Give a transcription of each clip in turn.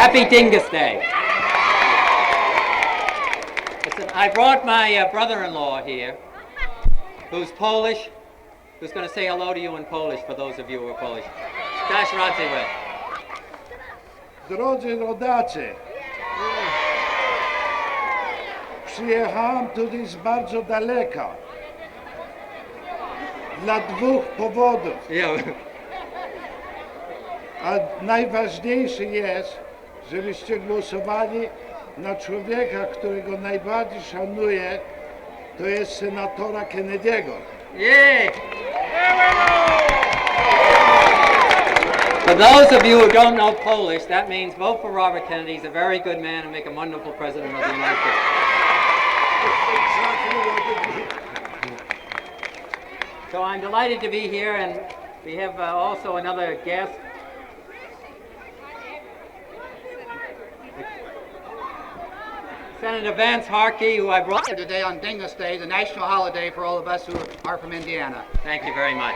Happy Dingus Day. Listen, I brought my brother-in-law here, who's Polish, who's going to say hello to you in Polish for those of you who are Polish. Dasz rację. Drodzy rodacy, przyjechałem tutaj z bardzo daleka dla dwóch powodów. Yeah. A najważniejszy jest, żebyście głosowali na człowieka, którego najbardziej szanuję, to jest senatora Kennedy'ego. Yay! For those of you who don't know Polish, that means vote for Robert Kennedy. He's a very good man and make a wonderful president of the United States. So I'm delighted to be here, and we have also another guest. Senator Vance Harkey, who I brought here today on Dingus Day, the national holiday for all of us who are from Indiana. Thank you very much.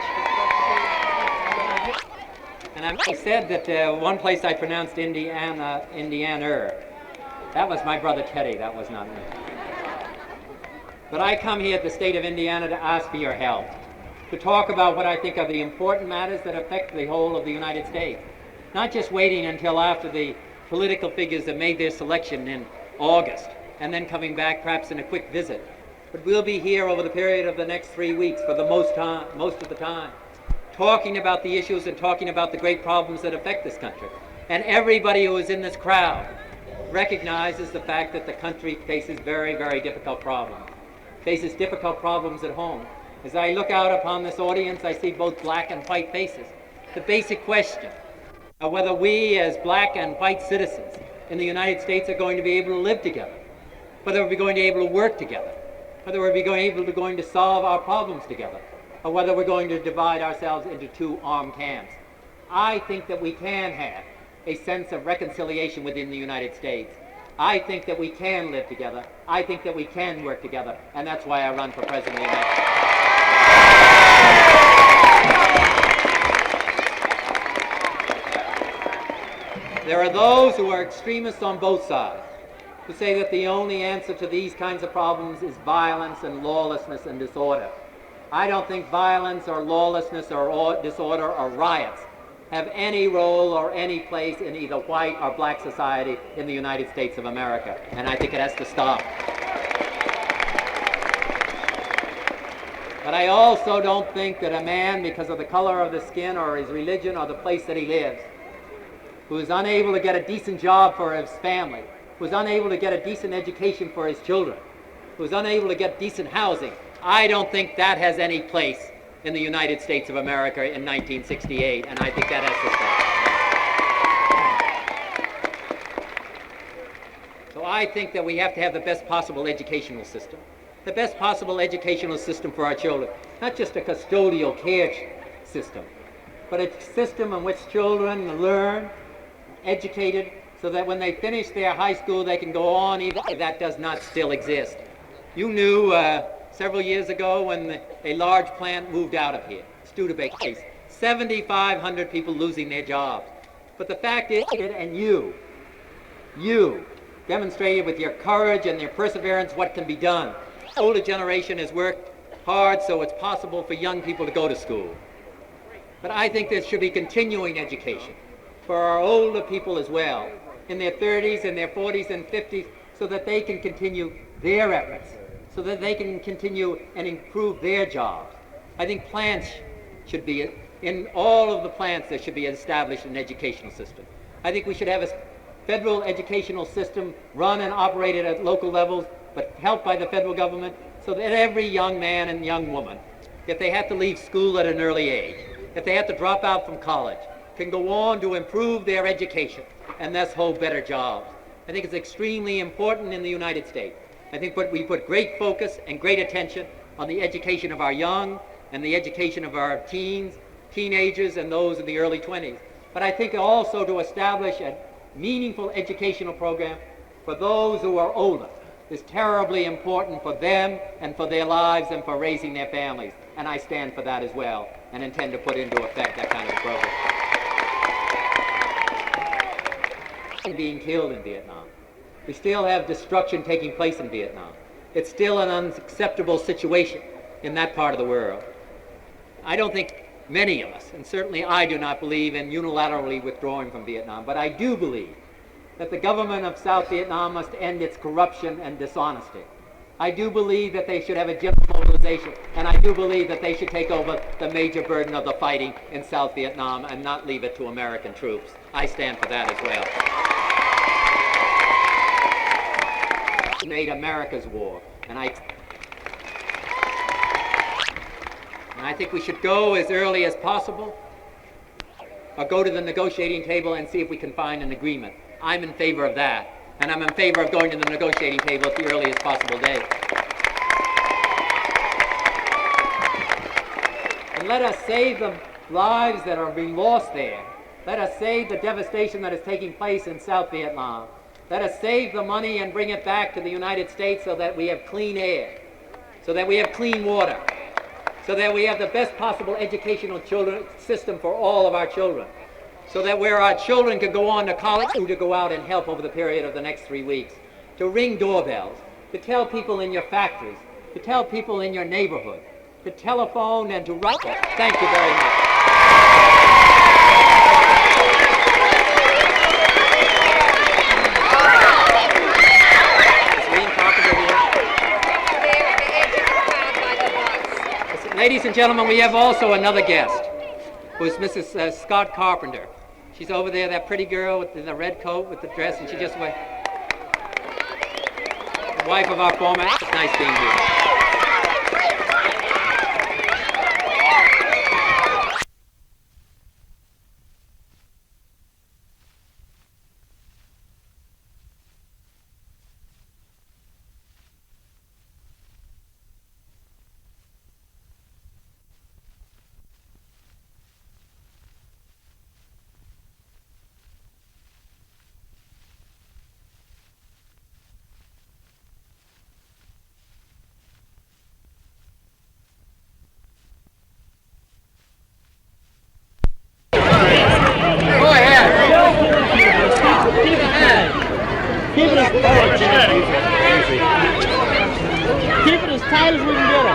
And I said that one place I pronounced Indianer. That was my brother Teddy, that was not me. But I come here at the state of Indiana to ask for your help, to talk about what I think are the important matters that affect the whole of the United States. Not just waiting until after the political figures have made their selection in August, and then coming back perhaps in a quick visit. But we'll be here over the period of the next 3 weeks for the most of the time, talking about the issues and talking about the great problems that affect this country. And everybody who is in this crowd recognizes the fact that the country faces very, very difficult problems, faces difficult problems at home. As I look out upon this audience, I see both black and white faces. The basic question of whether we as black and white citizens in the United States are going to be able to live together, whether we're going to be able to work together, whether we're going to solve our problems together, or whether we're going to divide ourselves into two armed camps. I think that we can have a sense of reconciliation within the United States. I think that we can live together. I think that we can work together, and that's why I run for President of the United States. There are those who are extremists on both sides, who say that the only answer to these kinds of problems is violence and lawlessness and disorder. I don't think violence or lawlessness or disorder or riots have any role or any place in either white or black society in the United States of America, and I think it has to stop. But I also don't think that a man, because of the color of the skin or his religion or the place that he lives, who is unable to get a decent job for his family, who is unable to get a decent education for his children, who is unable to get decent housing, I don't think that has any place in the United States of America in 1968, and I think that has to stop. So I think that we have to have the best possible educational system, the best possible educational system for our children, not just a custodial care system, but a system in which children learn, educated, so that when they finish their high school they can go on, even if that does not still exist. You knew several years ago when a large plant moved out of here, Studebaker case, 7,500 people losing their jobs. But the fact is, and you demonstrated with your courage and your perseverance what can be done. The older generation has worked hard so it's possible for young people to go to school. But I think there should be continuing education for our older people as well, in their 30s and their 40s and 50s, so that they can continue their efforts, so that they can continue and improve their jobs. I think plants should be, in all of the plants there should be established an educational system. I think we should have a federal educational system run and operated at local levels, but helped by the federal government, so that every young man and young woman, if they have to leave school at an early age, if they have to drop out from college, can go on to improve their education and thus hold better jobs. I think it's extremely important in the United States. I think we put great focus and great attention on the education of our young and the education of our teens, teenagers, and those in the early 20s. But I think also to establish a meaningful educational program for those who are older is terribly important for them and for their lives and for raising their families. And I stand for that as well and intend to put into effect that kind of a program. being killed in Vietnam. We still have destruction taking place in Vietnam. It's still an unacceptable situation in that part of the world. I don't think many of us, and certainly I do not believe in unilaterally withdrawing from Vietnam, but I do believe that the government of South Vietnam must end its corruption and dishonesty. I do believe that they should have a general mobilization, and I do believe that they should take over the major burden of the fighting in South Vietnam and not leave it to American troops. I stand for that as well. Made America's war, and I think we should go as early as possible, or go to the negotiating table and see if we can find an agreement. I'm in favor of that, and I'm in favor of going to the negotiating table at the earliest possible date. And let us save the lives that are being lost there. Let us save the devastation that is taking place in South Vietnam. Let us save the money and bring it back to the United States so that we have clean air, so that we have clean water, so that we have the best possible educational system for all of our children, so that where our children can go on to college, to go out and help over the period of the next 3 weeks, to ring doorbells, to tell people in your factories, to tell people in your neighborhood, to telephone and to write. Thank you very much. Ladies and gentlemen, we have also another guest, who's Mrs. Scott Carpenter. She's over there, that pretty girl with the red coat with the dress, and she just went. Wife of our former. It's nice being here. Keep it as tight as we can get it.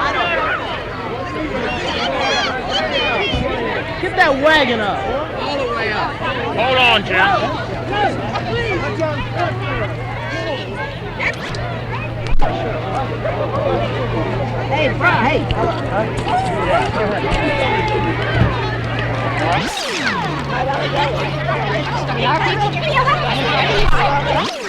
Get that wagon up. All the way up. Hold on, Jim. Hey, bro, hey.